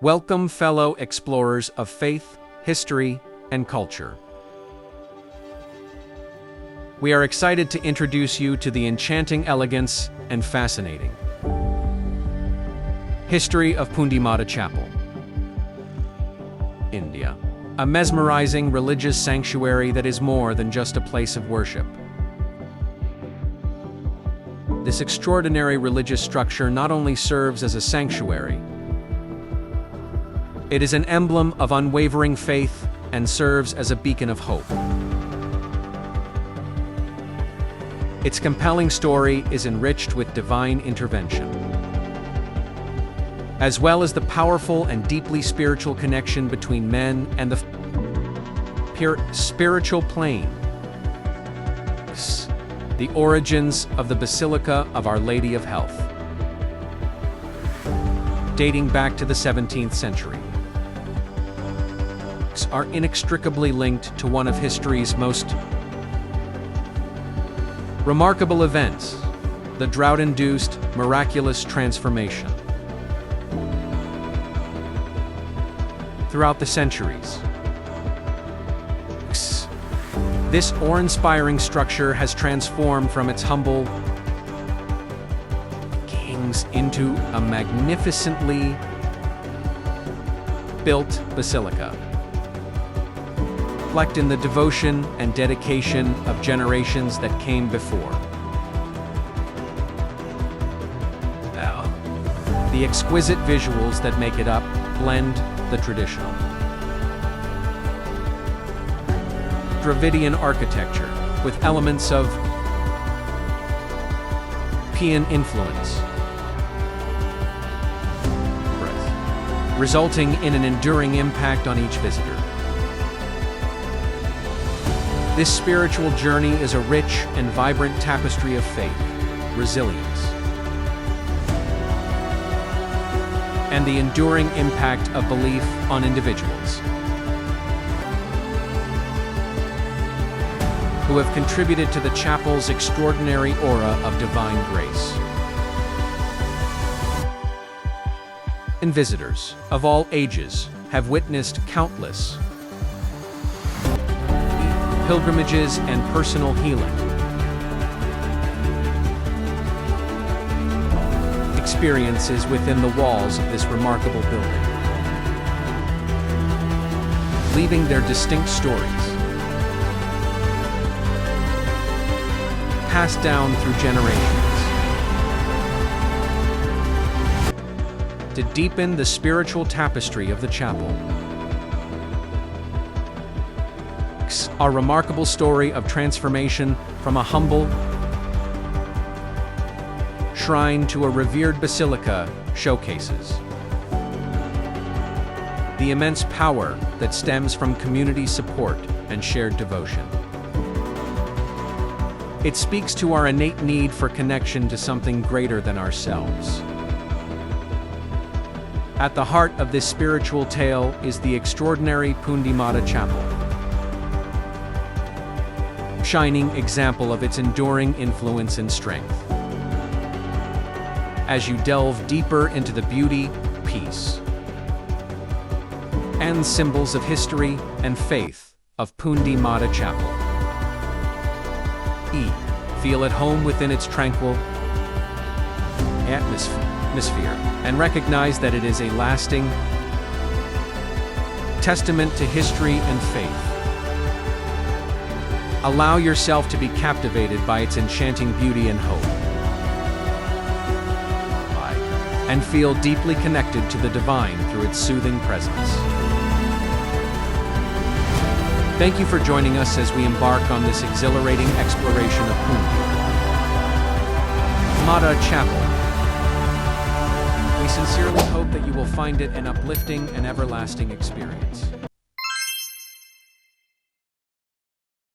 Welcome, fellow explorers of faith, history, and culture. We are excited to introduce you to the enchanting elegance and fascinating history of Poondi Madha Chapel, India. A mesmerizing religious sanctuary that is more than just a place of worship. This extraordinary religious structure not only serves as a sanctuary, it is an emblem of unwavering faith and serves as a beacon of hope. Its compelling story is enriched with divine intervention, as well as the powerful and deeply spiritual connection between men and the spiritual plane. The origins of the Basilica of Our Lady of Health, dating back to the 17th century, are inextricably linked to one of history's most remarkable events, the drought-induced miraculous transformation. Throughout the centuries, this awe-inspiring structure has transformed from its humble kings into a magnificently built basilica, reflecting the devotion and dedication of generations that came before. The exquisite visuals that make it up blend the traditional Dravidian architecture with elements of European influence, resulting in an enduring impact on each visitor. This spiritual journey is a rich and vibrant tapestry of faith, resilience, and the enduring impact of belief on individuals who have contributed to the chapel's extraordinary aura of divine grace. And visitors of all ages have witnessed countless pilgrimages and personal healing experiences within the walls of this remarkable building, leaving their distinct stories passed down through generations. To deepen the spiritual tapestry of the chapel, our remarkable story of transformation from a humble shrine to a revered basilica showcases the immense power that stems from community support and shared devotion. It speaks to our innate need for connection to something greater than ourselves. At the heart of this spiritual tale is the extraordinary Poondi Madha Chapel, shining example of its enduring influence and strength. As you delve deeper into the beauty, peace, and symbols of history and faith of Poondi Madha Chapel, feel at home within its tranquil atmosphere and recognize that it is a lasting testament to history and faith. Allow yourself to be captivated by its enchanting beauty and hope, and feel deeply connected to the divine through its soothing presence. Thank you for joining us as we embark on this exhilarating exploration of Poondi Madha Chapel. We sincerely hope that you will find it an uplifting and everlasting experience.